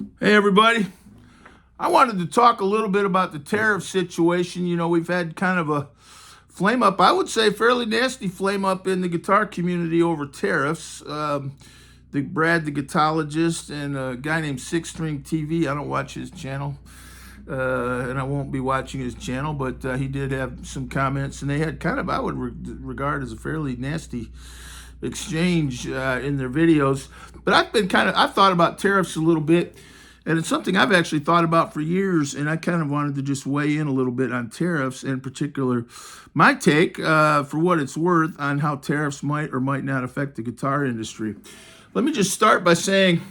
Hey everybody, I wanted to talk a little bit about the tariff situation. You know, we've had kind of a flame up, I would say fairly nasty flame up in the guitar community over tariffs. Brad, the Guitologist, and a guy named Six String TV. I don't watch his channel, and I won't be watching his channel, but he did have some comments, and they had kind of, I would regard as a fairly nasty exchange in their videos. But I've thought about tariffs a little bit, and it's something I've actually thought about for years, and I kind of wanted to just weigh in a little bit on tariffs, in particular, my take, for what it's worth, on how tariffs might or might not affect the guitar industry. Let me just start by saying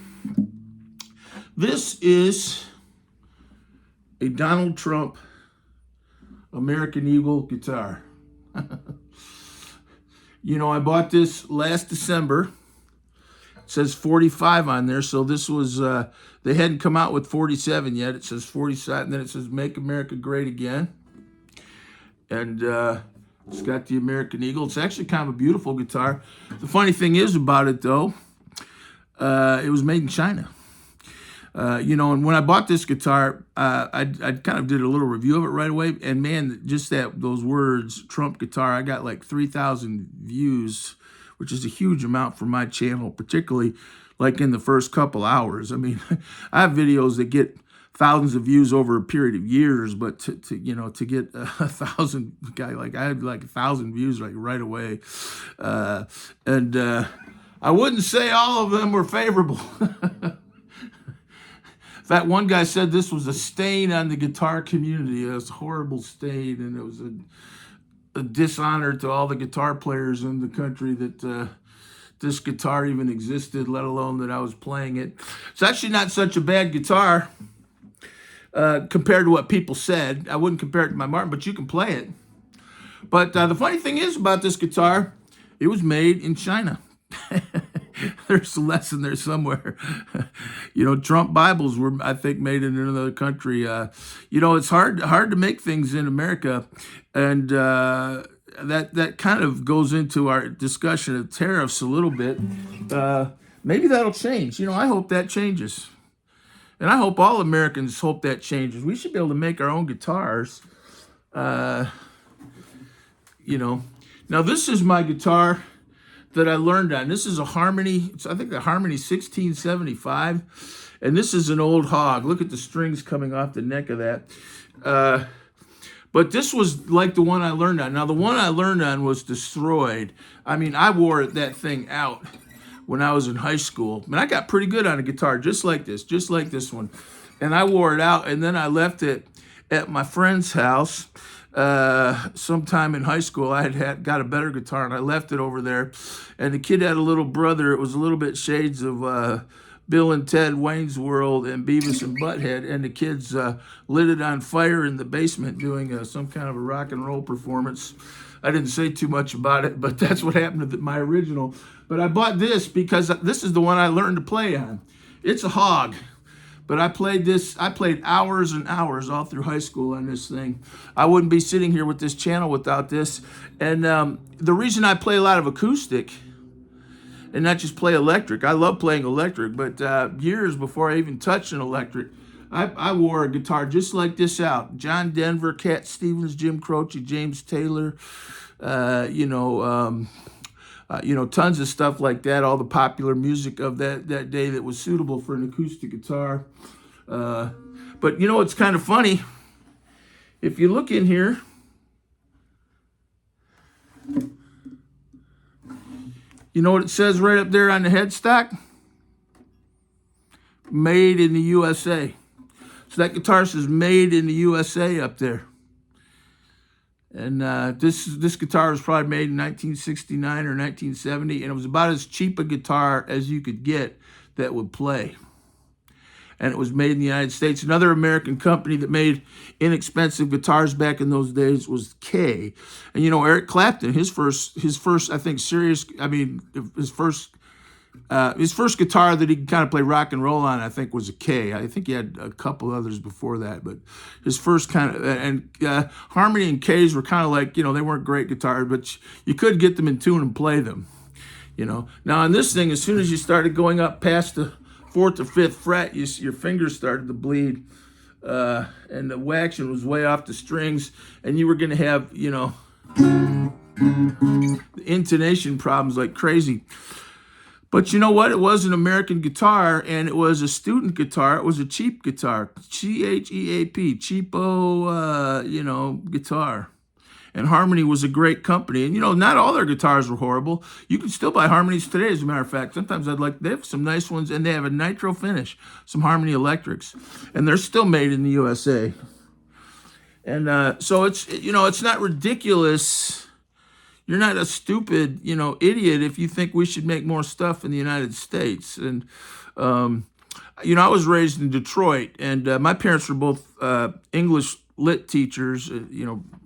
this is a Donald Trump American Eagle guitar. You know, I bought this last December. It says 45 on there, so this was, they hadn't come out with 47 yet. It says 47, and then it says Make America Great Again. And it's got the American Eagle. It's actually kind of a beautiful guitar. The funny thing is about it, though, it was made in China. You know, and when I bought this guitar, I kind of did a little review of it right away. And man, just those words, Trump guitar, I got like 3,000 views, which is a huge amount for my channel, particularly like in the first couple hours. I mean, I have videos that get thousands of views over a period of years, but to get 1,000, I had like 1,000 views like right away. I wouldn't say all of them were favorable. In fact, one guy said this was a stain on the guitar community. It was a horrible stain, and it was a dishonor to all the guitar players in the country that this guitar even existed, let alone that I was playing it. It's actually not such a bad guitar compared to what people said. I wouldn't compare it to my Martin, but you can play it. But the funny thing is about this guitar, it was made in China. There's a lesson there somewhere. You know, Trump Bibles were, I think, made in another country. You know, it's hard to make things in America, and that kind of goes into our discussion of tariffs a little bit. Maybe that'll change. You know, I hope that changes, and I hope all Americans hope that changes. We should be able to make our own guitars. You know, now this is my guitar that I learned on. This is a Harmony, I think the Harmony 1675, and this is an old hog. Look at the strings coming off the neck of that. But this was like the one I learned on. Now, the one I learned on was destroyed. I mean, I wore that thing out when I was in high school. And I got pretty good on a guitar, just like this one. And I wore it out, and then I left it at my friend's house. Sometime in high school, I had got a better guitar, and I left it over there. And the kid had a little brother. It was a little bit shades of Bill and Ted, Wayne's World, and Beavis and Butthead. And the kids lit it on fire in the basement doing some kind of a rock and roll performance. I didn't say too much about it, but that's what happened to my original. But I bought this because this is the one I learned to play on. It's a hog. But I played hours and hours all through high school on this thing. I wouldn't be sitting here with this channel without this. And the reason I play a lot of acoustic and not just play electric, I love playing electric, but years before I even touched an electric, I wore a guitar just like this out. John Denver, Cat Stevens, Jim Croce, James Taylor, tons of stuff like that, all the popular music of that day that was suitable for an acoustic guitar. But, you know, it's kind of funny. If you look in here, you know what it says right up there on the headstock? Made in the USA. So that guitar says Made in the USA up there. And this guitar was probably made in 1969 or 1970, and it was about as cheap a guitar as you could get that would play. And it was made in the United States. Another American company that made inexpensive guitars back in those days was Kay. And you know, Eric Clapton, his first, I think, his first guitar that he could kind of play rock and roll on, I think, was a K. I think he had a couple others before that, but his first kind of, and Harmony and K's were kind of like, you know, they weren't great guitars, but you could get them in tune and play them, you know. Now on this thing, as soon as you started going up past the fourth or fifth fret, your fingers started to bleed, and the waxing was way off the strings, and you were going to have, intonation problems like crazy. But you know what? It was an American guitar, and it was a student guitar. It was a cheap guitar, CHEAP, cheapo, guitar. And Harmony was a great company. And, not all their guitars were horrible. You can still buy Harmonies today, as a matter of fact. Sometimes they have some nice ones, and they have a nitro finish, some Harmony Electrics. And they're still made in the USA. And so it's not ridiculous. You're not a stupid, idiot if you think we should make more stuff in the United States. And, I was raised in Detroit, and my parents were both English lit teachers,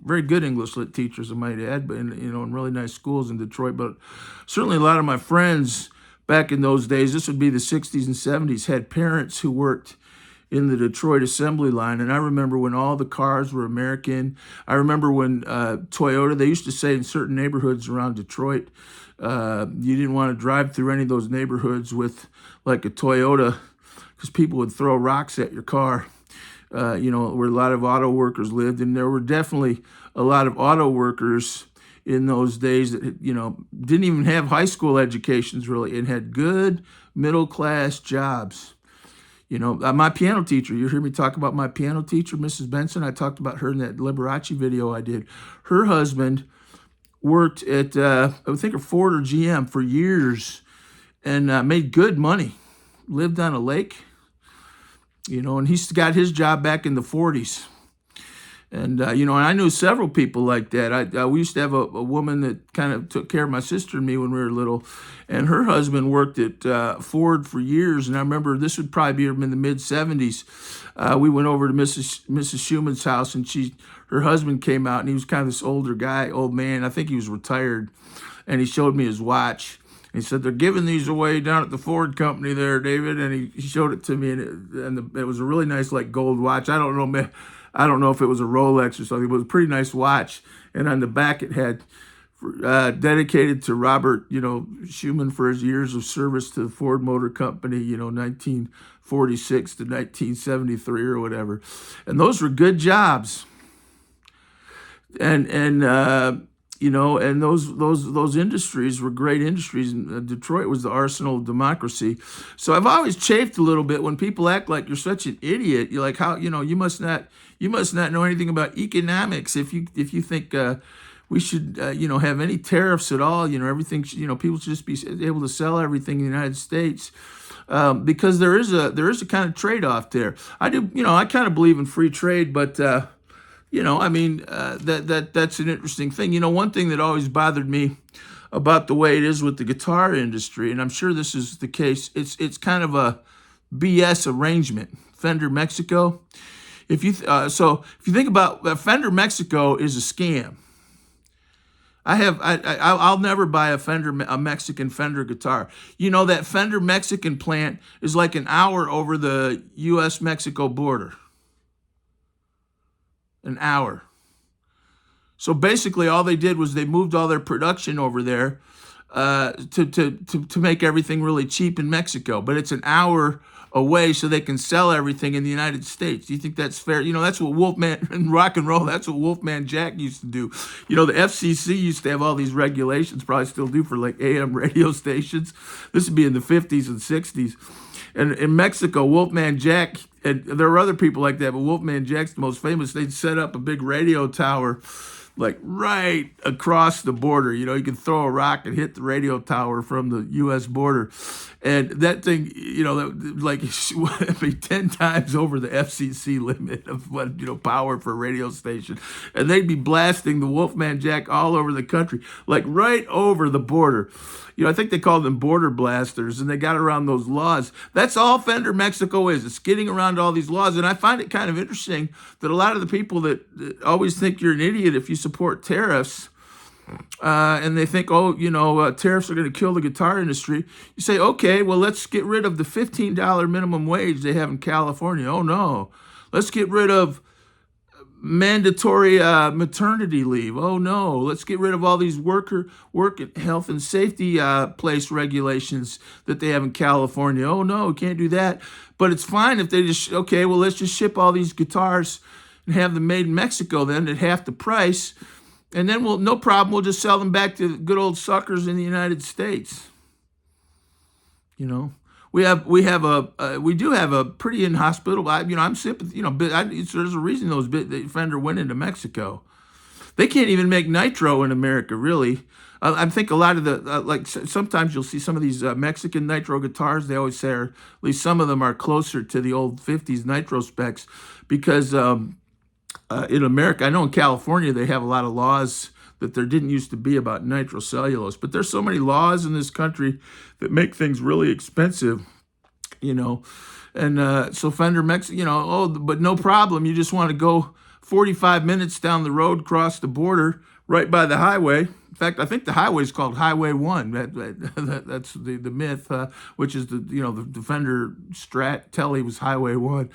very good English lit teachers, I might add, but in really nice schools in Detroit. But certainly a lot of my friends back in those days, this would be the 60s and 70s, had parents who worked in the Detroit assembly line. And I remember when all the cars were American. I remember when Toyota, they used to say in certain neighborhoods around Detroit, you didn't want to drive through any of those neighborhoods with like a Toyota, because people would throw rocks at your car, where a lot of auto workers lived. And there were definitely a lot of auto workers in those days that, didn't even have high school educations really, and had good middle-class jobs. My piano teacher, you hear me talk about my piano teacher, Mrs. Benson. I talked about her in that Liberace video I did. Her husband worked at, I think, a Ford or GM for years, and made good money. Lived on a lake, and he's got his job back in the 40s. And, and I knew several people like that. We used to have a woman that kind of took care of my sister and me when we were little. And her husband worked at Ford for years. And I remember this would probably be in the mid-70s. We went over to Mrs. Schumann's house, and her husband came out, and he was kind of this older guy, old man. I think he was retired. And he showed me his watch. He said, "They're giving these away down at the Ford company there, David." And he showed it to me, and it was a really nice, like, gold watch. I don't know if it was a Rolex or something, but it was a pretty nice watch. And on the back, it had dedicated to Robert, Schumann for his years of service to the Ford Motor Company, 1946 to 1973 or whatever. And those were good jobs. And those industries were great industries. And Detroit was the arsenal of democracy. So I've always chafed a little bit when people act like you're such an idiot. You're like, how, you must not know anything about economics if you think we should, have any tariffs at all. Everything, people should just be able to sell everything in the United States. Because there is a kind of trade-off there. I kind of believe in free trade, but that's an interesting thing. One thing that always bothered me about the way it is with the guitar industry, and I'm sure this is the case, it's kind of a BS arrangement. Fender Mexico. If you think about Fender Mexico is a scam. I'll never buy a Mexican Fender guitar. That Fender Mexican plant is like an hour over the U.S.-Mexico border. An hour. So basically, all they did was they moved all their production over there to make everything really cheap in Mexico. But it's an hour away, so they can sell everything in the United States. Do you think that's fair? That's what Wolfman in rock and roll. That's what Wolfman Jack used to do. The FCC used to have all these regulations, probably still do, for like AM radio stations. This would be in the 50s and 60s. And in Mexico, Wolfman Jack, and there were other people like that, but Wolfman Jack's the most famous. They'd set up a big radio tower, like right across the border. You could throw a rock and hit the radio tower from the U.S. border. And that thing, like, would be 10 times over the FCC limit of what, power for a radio station. And they'd be blasting the Wolfman Jack all over the country, like right over the border. I think they called them border blasters, and they got around those laws. That's all Fender Mexico is. It's getting around all these laws. And I find it kind of interesting that a lot of the people that always think you're an idiot if you support tariffs, and they think, tariffs are going to kill the guitar industry. You say, okay, well, let's get rid of the $15 minimum wage they have in California. Oh, no. Let's get rid of mandatory maternity leave. Oh no, let's get rid of all these work health and safety place regulations that they have in California. Oh no, we can't do that. But it's fine if they just, okay, well, let's just ship all these guitars and have them made in Mexico then at half the price. And then we'll, no problem, we'll just sell them back to good old suckers in the United States. You know, we do have a pretty inhospitable. I'm sympathetic. There's a reason that Fender went into Mexico. They can't even make nitro in America, really. I think a lot of the sometimes you'll see some of these Mexican nitro guitars. They always say, or at least some of them are closer to the old '50s nitro specs, because in America, I know in California they have a lot of laws that there didn't used to be about nitrocellulose, but there's so many laws in this country that make things really expensive, and so Fender Mexico, but no problem. You just want to go 45 minutes down the road, cross the border, right by the highway. In fact, I think the highway is called Highway 1. That's the myth, which is the Fender Strat Telly was Highway 1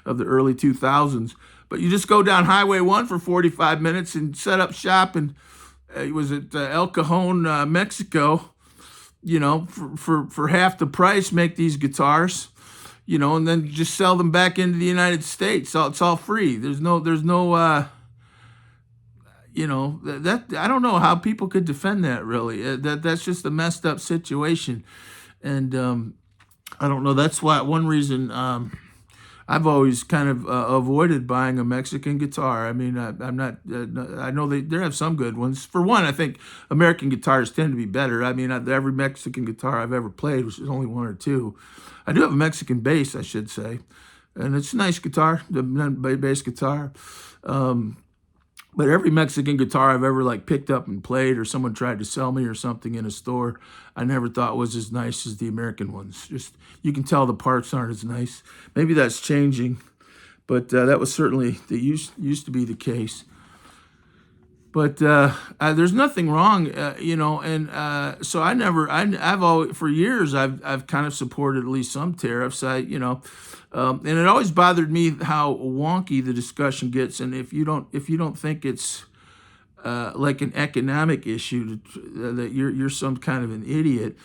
of the early 2000s. But you just go down Highway 1 for 45 minutes and set up shop, and it was at El Cajon, Mexico, for half the price, make these guitars, and then just sell them back into the United States. So it's all free. There's no that I don't know how people could defend that, really. That's just a messed up situation. And I don't know. That's why one reason I've always kind of avoided buying a Mexican guitar. I mean, I'm not. I know they have some good ones. For one, I think American guitars tend to be better. I mean, every Mexican guitar I've ever played, which is only one or two. I do have a Mexican bass, I should say, and it's a nice guitar, the bass guitar. But every Mexican guitar I've ever picked up and played, or someone tried to sell me or something in a store, I never thought was as nice as the American ones. Just, you can tell the parts aren't as nice. Maybe that's changing, but that was certainly used to be the case. But there's nothing wrong, and so I've always, for years, I've kind of supported at least some tariffs. And it always bothered me how wonky the discussion gets, and if you don't think it's like an economic issue, that you're some kind of an idiot.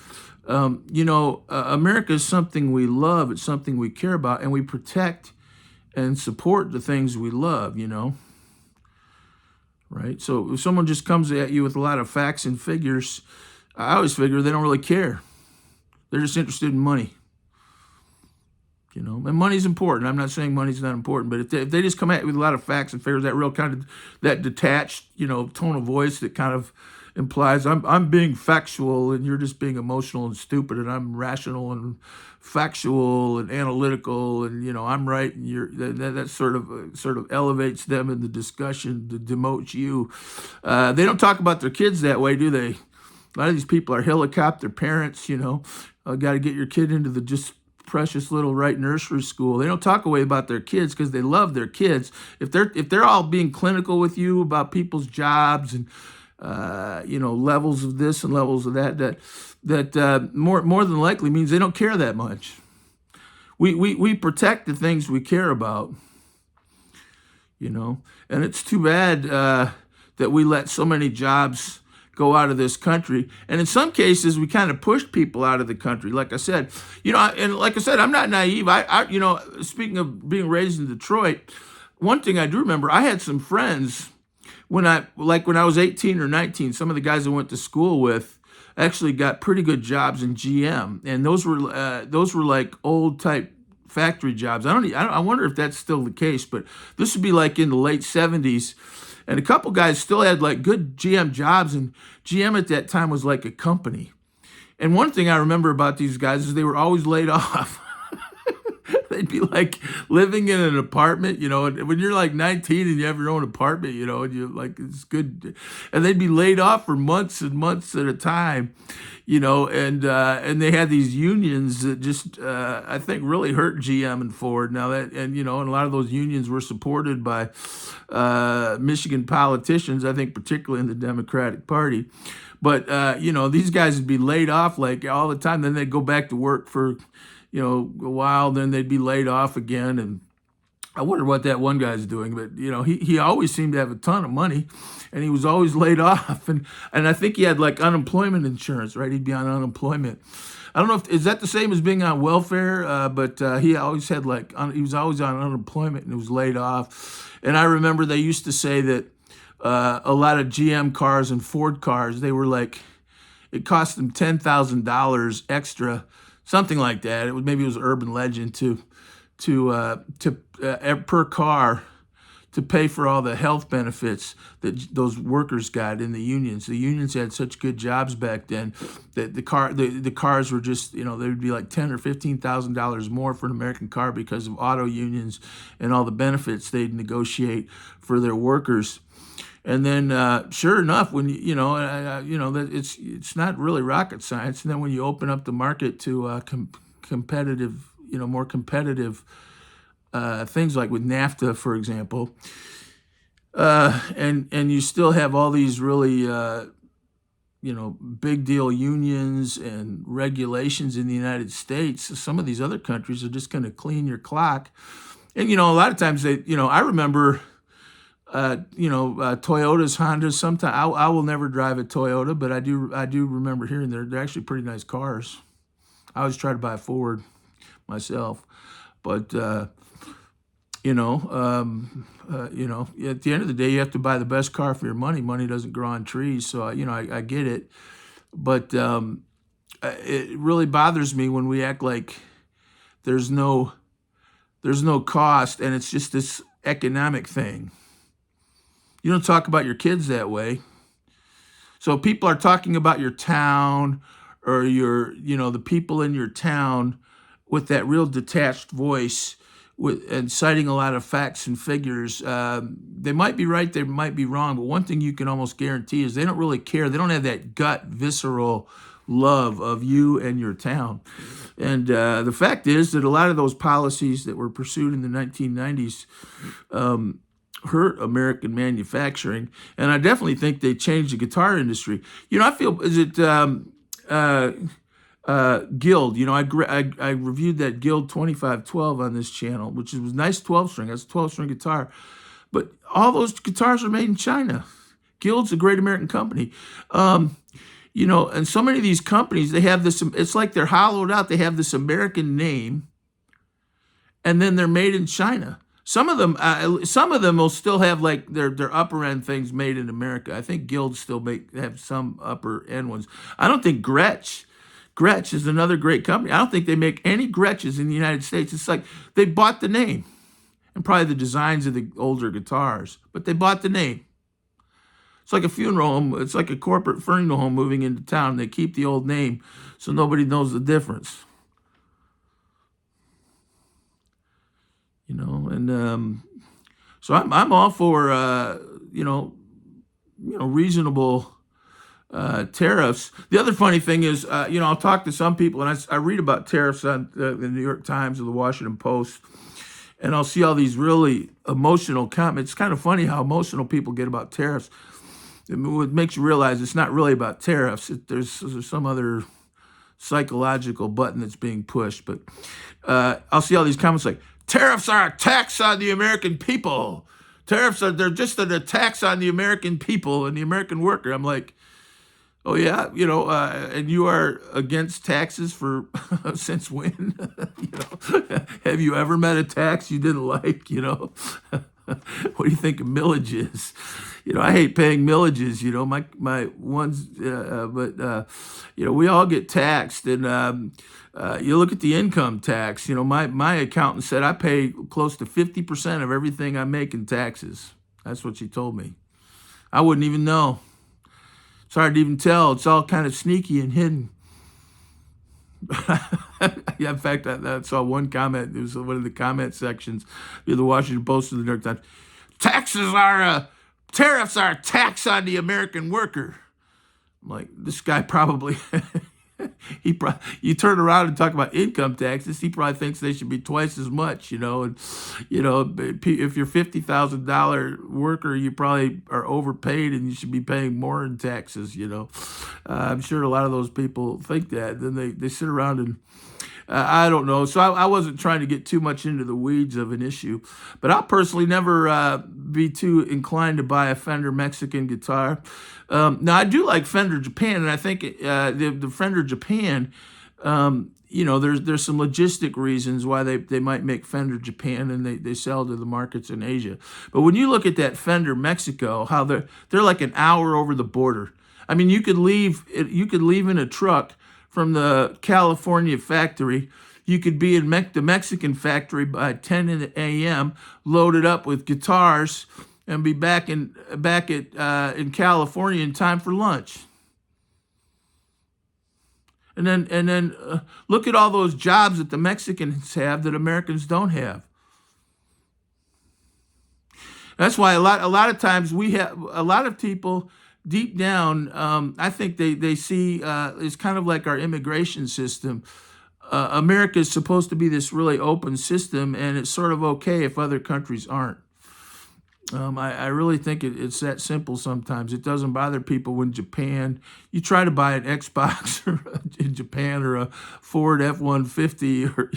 America is something we love. It's something we care about, and we protect and support the things we love. Right? So if someone just comes at you with a lot of facts and figures, I always figure they don't really care. They're just interested in money. And money's important. I'm not saying money's not important, but if they just come at you with a lot of facts and figures, that real kind of, that detached, tone of voice that kind of implies I'm being factual and you're just being emotional and stupid, and I'm rational and factual and analytical, and I'm right, and that sort of elevates them in the discussion to demote you. They don't talk about their kids that way, do they? A lot of these people are helicopter parents. Got to get your kid into the just precious little right nursery school. They don't talk away about their kids because they love their kids. If they're all being clinical with you about people's jobs and levels of this and levels of that more than likely means they don't care that much. We protect the things we care about, and it's too bad that we let so many jobs go out of this country. And in some cases, we kind of pushed people out of the country. Like I said, I'm not naive. Speaking of being raised in Detroit, one thing I do remember, I had some friends when I was 18 or 19, some of the guys I went to school with actually got pretty good jobs in GM. And those were like old type factory jobs. I wonder if that's still the case, but this would be like in the late 70s. And a couple guys still had good GM jobs, and GM at that time was like a company. And one thing I remember about these guys is they were always laid off. They'd be living in an apartment, and when you're 19 and you have your own apartment, and you it's good, and they'd be laid off for months and months at a time, and they had these unions that just I think really hurt GM and Ford. Now and a lot of those unions were supported by Michigan politicians, I think particularly in the Democratic Party. But these guys would be laid off all the time. Then they'd go back to work for a while, then they'd be laid off again, and I wonder what that one guy's doing, but he always seemed to have a ton of money, and he was always laid off, and I think he had like unemployment insurance, right? He'd be on unemployment. I don't know if is that the same as being on welfare, but he always had he was always on unemployment and was laid off. And I remember they used to say that a lot of GM cars and Ford cars, they were like, it cost them $10,000 extra, something like that. Maybe it was urban legend per car to pay for all the health benefits that those workers got in the unions. The unions had such good jobs back then that the cars were just, they would be like $10,000 or $15,000 more for an American car because of auto unions and all the benefits they'd negotiate for their workers. And then, sure enough, when that it's not really rocket science. And then when you open up the market to competitive, more competitive things like with NAFTA, for example, and you still have all these really big deal unions and regulations in the United States. Some of these other countries are just going to clean your clock, and a lot of times I remember. Toyotas, Hondas. Sometimes I will never drive a Toyota, but I do remember hearing they're actually pretty nice cars. I always try to buy a Ford myself, but at the end of the day, you have to buy the best car for your money. Money doesn't grow on trees, so I get it, but it really bothers me when we act like there's no cost, and it's just this economic thing. You don't talk about your kids that way. So people are talking about your town or the people in your town with that real detached voice and citing a lot of facts and figures. They might be right, they might be wrong, but one thing you can almost guarantee is they don't really care. They don't have that gut, visceral love of you and your town. And the fact is that a lot of those policies that were pursued in the 1990s hurt American manufacturing, and I definitely think they changed the guitar industry. I feel Guild. I reviewed that Guild 2512 on this channel, which was nice 12-string. That's a 12-string guitar, but all those guitars are made in China. Guild's a great American company. And so many of these companies, they have this. It's like they're hollowed out. They have this American name, and then they're made in China. Some of them will still have like their upper end things made in America. I think Guild still have some upper end ones. I don't think Gretsch is another great company. I don't think they make any Gretsches in the United States. It's like they bought the name and probably the designs of the older guitars, but they bought the name. It's like a funeral home. It's like a corporate funeral home moving into town. They keep the old name so nobody knows the difference. So I'm all for reasonable tariffs. The other funny thing is, I'll talk to some people, and I read about tariffs on the New York Times or the Washington Post, and I'll see all these really emotional comments. It's kind of funny how emotional people get about tariffs. It makes you realize it's not really about tariffs. There's some other psychological button that's being pushed. But I'll see all these comments like, tariffs are a tax on the American people. They're just an tax on the American people and the American worker. I'm like, oh yeah, and you are against taxes for since when? Have you ever met a tax you didn't like? What do you think of millages? I hate paying millages. My ones, but we all get taxed, and you look at the income tax. My accountant said I pay close to 50% of everything I make in taxes. That's what she told me. I wouldn't even know. It's hard to even tell. It's all kind of sneaky and hidden. Yeah, in fact, I saw one comment. It was one of the comment sections of the Washington Post and the New York Times. Tariffs are a tax on the American worker. I'm like, this guy probably, you turn around and talk about income taxes, he probably thinks they should be twice as much, and, if you're $50,000 worker, you probably are overpaid and you should be paying more in taxes, I'm sure a lot of those people think that. Then they sit around I don't know. So I wasn't trying to get too much into the weeds of an issue, but I'll personally never be too inclined to buy a Fender Mexican guitar. Now I do like Fender Japan, and I think the Fender Japan, there's some logistic reasons why they might make Fender Japan and they sell to the markets in Asia. But when you look at that Fender Mexico, how they're like an hour over the border. I mean, you could leave in a truck from the California factory. You could be in the Mexican factory by 10 a.m. loaded up with guitars and be back in California in time for lunch. And then look at all those jobs that the Mexicans have that Americans don't have. That's why a lot of times we have a lot of people deep down. I think they see it's kind of like our immigration system. America is supposed to be this really open system, and it's sort of okay if other countries aren't. I really think it's that simple sometimes. It doesn't bother people when Japan, you try to buy an Xbox in Japan or a Ford F-150 or,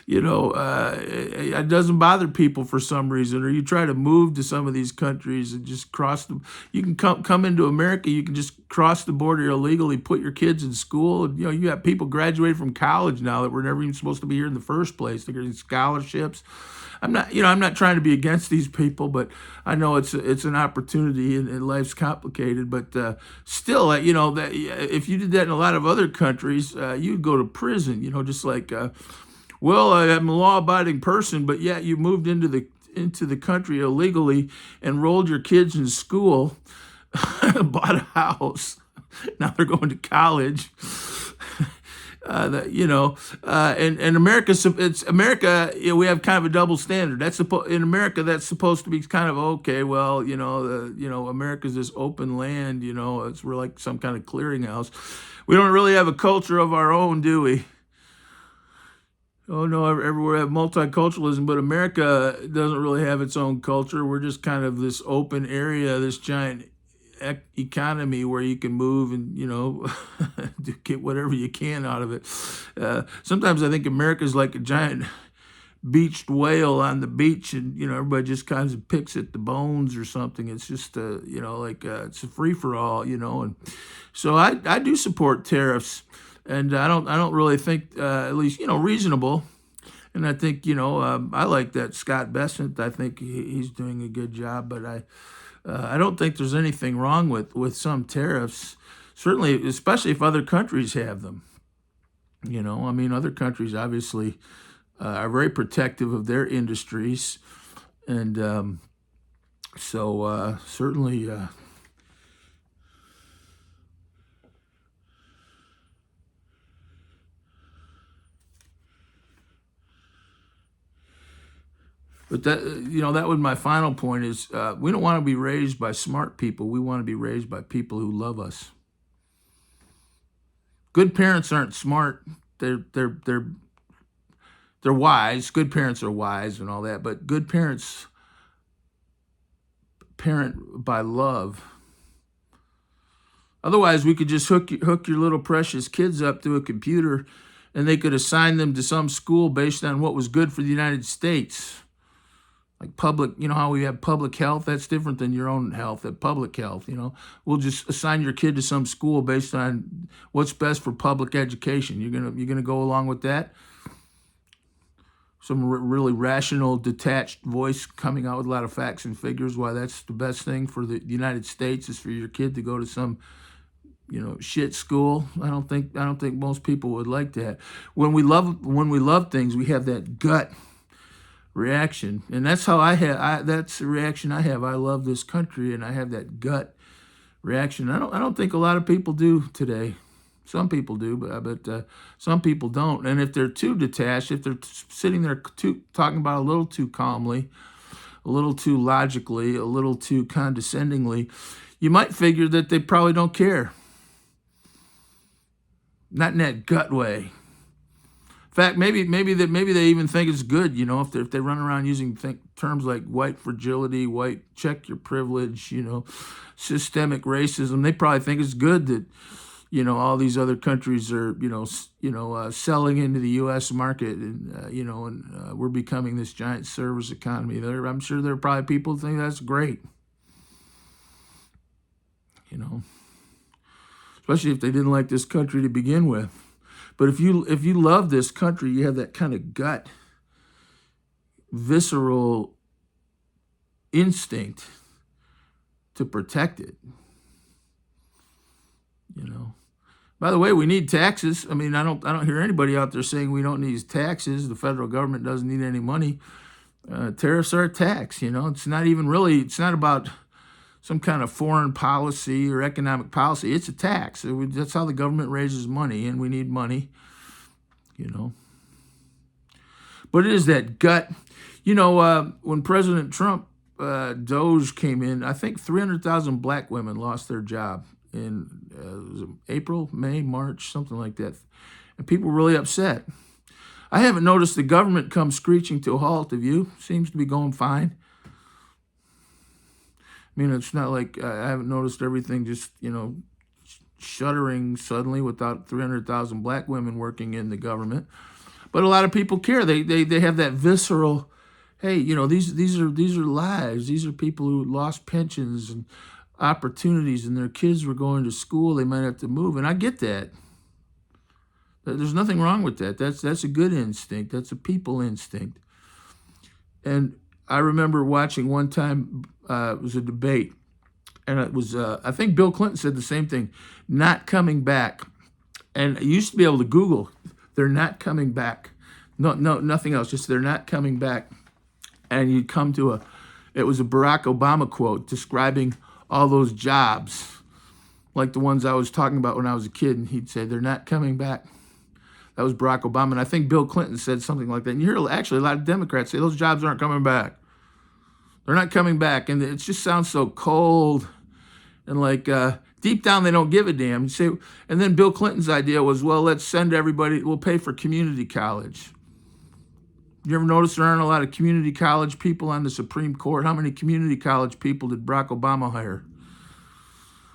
it doesn't bother people for some reason. Or you try to move to some of these countries and just cross them. You can come into America, you can just cross the border illegally, put your kids in school. And, you got people graduating from college now that were never even supposed to be here in the first place. They're getting scholarships. I'm not trying to be against these people, but I know it's an opportunity and life's complicated. But still, that if you did that in a lot of other countries, you'd go to prison. Just like, I'm a law-abiding person, but yet you moved into the country illegally, enrolled your kids in school, bought a house. Now they're going to college. And America, it's America. We have kind of a double standard. In America, that's supposed to be kind of okay. Well, America's this open land. We're like some kind of clearinghouse. We don't really have a culture of our own, do we? Oh no, everywhere we have multiculturalism, but America doesn't really have its own culture. We're just kind of this open area, this giant economy where you can move and get whatever you can out of it. Sometimes I think America's like a giant beached whale on the beach, and everybody just kind of picks at the bones or something. It's just it's a free for all, and so I do support tariffs, and I don't really think at least reasonable. And I think I like that Scott Bessent. I think he's doing a good job, but I don't think there's anything wrong with some tariffs, certainly, especially if other countries have them. Other countries obviously are very protective of their industries, and certainly. But that was my final point is we don't want to be raised by smart people. We want to be raised by people who love us. Good parents aren't smart. They're wise. Good parents are wise and all that, but good parents parent by love. Otherwise, we could just hook your little precious kids up to a computer, and they could assign them to some school based on what was good for the United States. Like public, how we have public health, that's different than your own health, that public health, We'll just assign your kid to some school based on what's best for public education. You're gonna go along with that? Some really rational, detached voice coming out with a lot of facts and figures why that's the best thing for the United States is for your kid to go to some shit school. I don't think most people would like that. When we love things, we have that gut reaction, and that's how that's the reaction I have. I love this country, and I have that gut reaction. I don't think a lot of people do today. Some people do, but some people don't. And if they're too detached, if they're sitting there talking about a little too calmly, a little too logically, a little too condescendingly, you might figure that they probably don't care. Not in that gut way. In fact, maybe they even think it's good, if they run around using terms like white fragility, check your privilege, systemic racism. They probably think it's good that all these other countries are, selling into the U.S. market, and we're becoming this giant service economy. I'm sure there are probably people who think that's great, especially if they didn't like this country to begin with. But if you love this country, you have that kind of gut, visceral instinct to protect it. By the way, we need taxes. I mean, I don't hear anybody out there saying we don't need taxes. The federal government doesn't need any money. Tariffs are a tax. It's not even really. It's not about some kind of foreign policy or economic policy. It's a tax. That's how the government raises money, and we need money. But it is that gut. When President Trump, Doge came in, I think 300,000 black women lost their job in April, May, March, something like that. And people were really upset. I haven't noticed the government come screeching to a halt. Have you? Seems to be going fine. I mean, it's not like I haven't noticed everything just, shuddering suddenly without 300,000 black women working in the government. But a lot of people care. They have that visceral, hey, these are lives. These are people who lost pensions and opportunities, and their kids were going to school. They might have to move, and I get that. There's nothing wrong with that. That's a good instinct. That's a people instinct. And I remember watching one time, it was a debate, and it was, I think Bill Clinton said the same thing, not coming back. And I used to be able to Google, they're not coming back. No, nothing else, just they're not coming back. And you'd come to it was a Barack Obama quote describing all those jobs, like the ones I was talking about when I was a kid, and he'd say, they're not coming back. That was Barack Obama, and I think Bill Clinton said something like that. And you hear actually a lot of Democrats say those jobs aren't coming back. They're not coming back, and it just sounds so cold, and like deep down they don't give a damn. And then Bill Clinton's idea was, well, let's send everybody, we'll pay for community college. You ever notice there aren't a lot of community college people on the Supreme Court? How many community college people did Barack Obama hire?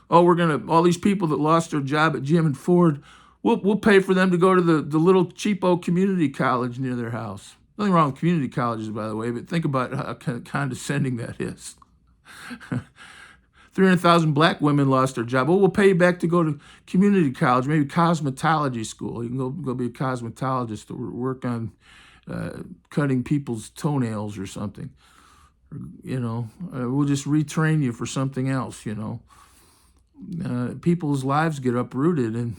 Oh, all these people that lost their job at GM and Ford, we'll pay for them to go to the little cheapo community college near their house. Nothing wrong with community colleges, by the way, but think about how condescending that is. 300,000 black women lost their job. Well, we'll pay you back to go to community college, maybe cosmetology school. You can go be a cosmetologist to work on cutting people's toenails or something. We'll just retrain you for something else. People's lives get uprooted, and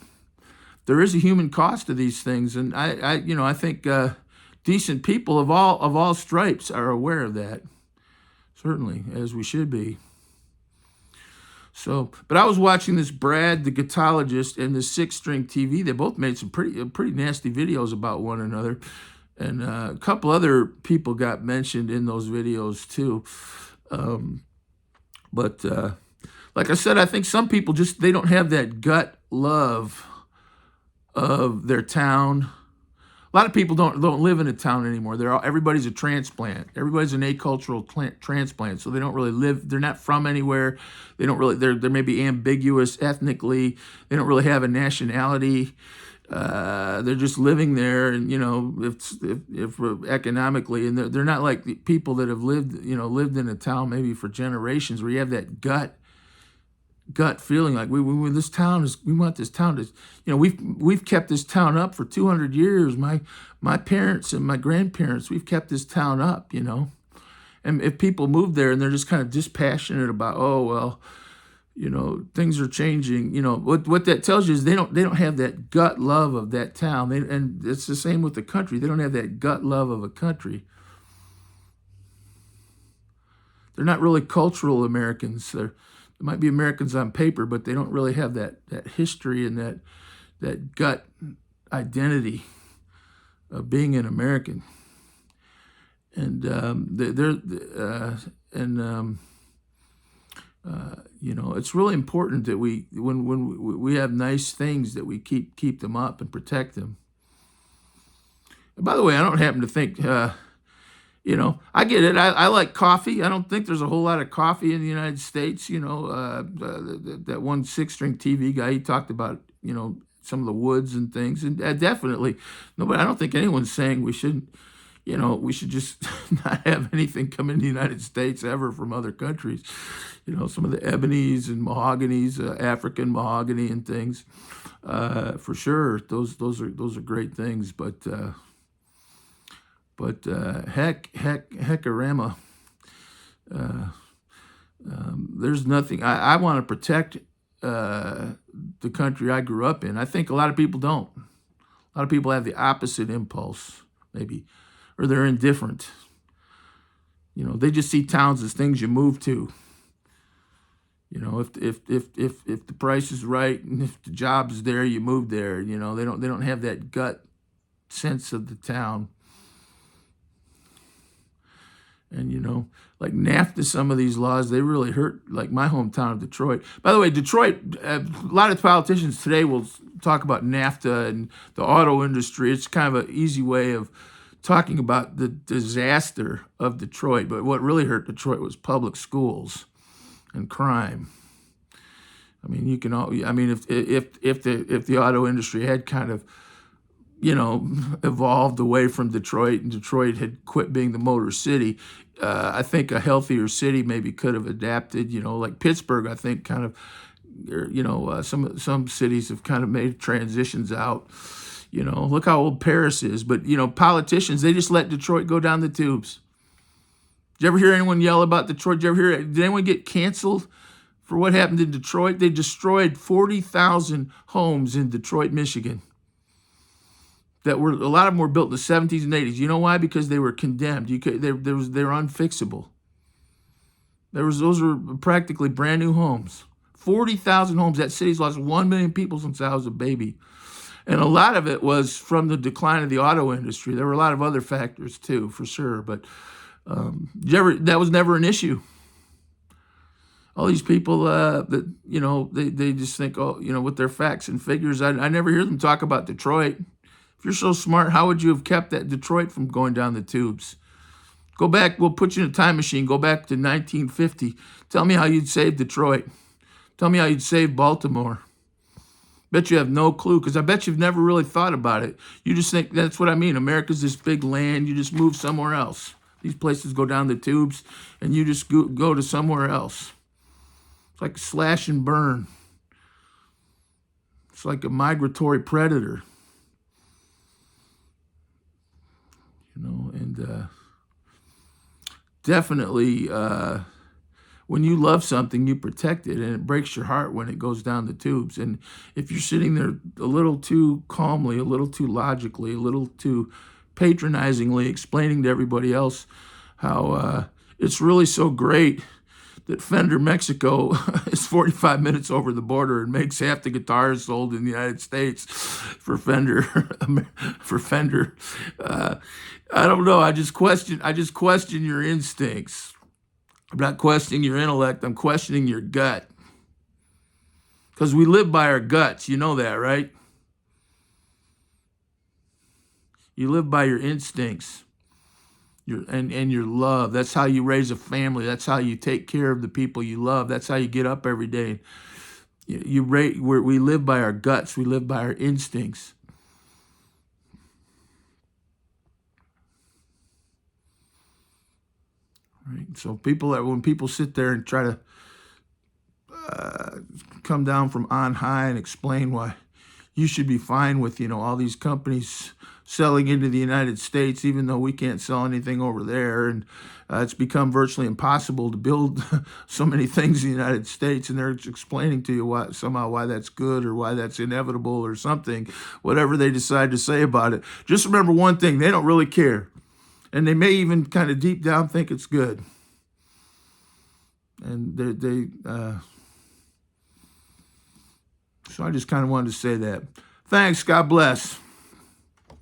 there is a human cost to these things. And I think decent people of all stripes are aware of that, certainly, as we should be. So, but I was watching this Brad, the Guitologist, and the Six String TV. They both made some pretty nasty videos about one another. And a couple other people got mentioned in those videos too. But like I said, I think some people they don't have that gut love of their town. A lot of people don't live in a town anymore. Everybody's a transplant. Everybody's an acultural transplant. So they don't really live. They're not from anywhere. They don't really. They're maybe ambiguous ethnically. They don't really have a nationality. They're just living there, and if economically, and they're not like the people that have lived in a town maybe for generations, where you have that gut feeling like we want this town to, we've kept this town up for 200 years. My parents and my grandparents, we've kept this town up, and if people move there and they're just kind of dispassionate about, oh well, things are changing. What that tells you is they don't have that gut love of that town. And it's the same with the country. They don't have that gut love of a country. They're not really cultural Americans. They might be Americans on paper, but they don't really have that history and that gut identity of being an American. And it's really important that when we have nice things, that we keep them up and protect them. And by the way, I don't happen to think, I get it. I like coffee. I don't think there's a whole lot of coffee in the United States. That one six-string TV guy, he talked about, some of the woods and things. And definitely, nobody, I don't think anyone's saying we shouldn't, we should just not have anything come into the United States ever from other countries. Some of the ebonies and mahoganies, African mahogany and things, for sure. Those are great things. But heckorama, there's nothing. I want to protect the country I grew up in. I think a lot of people don't. A lot of people have the opposite impulse, maybe, or they're indifferent. They just see towns as things you move to. If the price is right and if the job is there, you move there. They don't have that gut sense of the town. And like NAFTA, some of these laws, they really hurt, like my hometown of Detroit. By the way, Detroit, a lot of politicians today will talk about NAFTA and the auto industry. It's kind of an easy way of talking about the disaster of Detroit. But what really hurt Detroit was public schools and crime. I mean, if the auto industry had kind of evolved away from Detroit, and Detroit had quit being the Motor City, I think a healthier city maybe could have adapted. Like Pittsburgh, I think kind of, some cities have kind of made transitions out. Look how old Paris is. But politicians, they just let Detroit go down the tubes. Did you ever hear anyone yell about Detroit? Did anyone get canceled for what happened in Detroit? They destroyed 40,000 homes in Detroit, Michigan. A lot of them were built in the 70s and 80s. You know why? Because they were condemned. They were unfixable. Those were practically brand new homes. 40,000 homes. That city's lost 1 million people since I was a baby. And a lot of it was from the decline of the auto industry. There were a lot of other factors too, for sure. But that was never an issue. All these people they just think, with their facts and figures. I never hear them talk about Detroit. If you're so smart, how would you have kept that Detroit from going down the tubes? Go back, we'll put you in a time machine, go back to 1950. Tell me how you'd save Detroit. Tell me how you'd save Baltimore. Bet you have no clue, because I bet you've never really thought about it. You just think, that's what I mean, America's this big land, you just move somewhere else. These places go down the tubes, and you just go to somewhere else. It's like slash and burn. It's like a migratory predator. And definitely when you love something, you protect it, and it breaks your heart when it goes down the tubes. And if you're sitting there a little too calmly, a little too logically, a little too patronizingly explaining to everybody else how it's really so great that Fender Mexico is 45 minutes over the border and makes half the guitars sold in the United States for Fender. I don't know. I just question your instincts. I'm not questioning your intellect. I'm questioning your gut. Because we live by our guts. You know that, right? You live by your instincts. And your love. That's how you raise a family. That's how you take care of the people you love. That's how you get up every day. We live by our guts. We live by our instincts. Right? So when people sit there and try to come down from on high and explain why you should be fine with all these companies selling into the United States, even though we can't sell anything over there. And it's become virtually impossible to build so many things in the United States. And they're explaining to you why that's good or why that's inevitable or something, whatever they decide to say about it. Just remember one thing, they don't really care. And they may even kind of deep down think it's good. And so I just kind of wanted to say that. Thanks. God bless.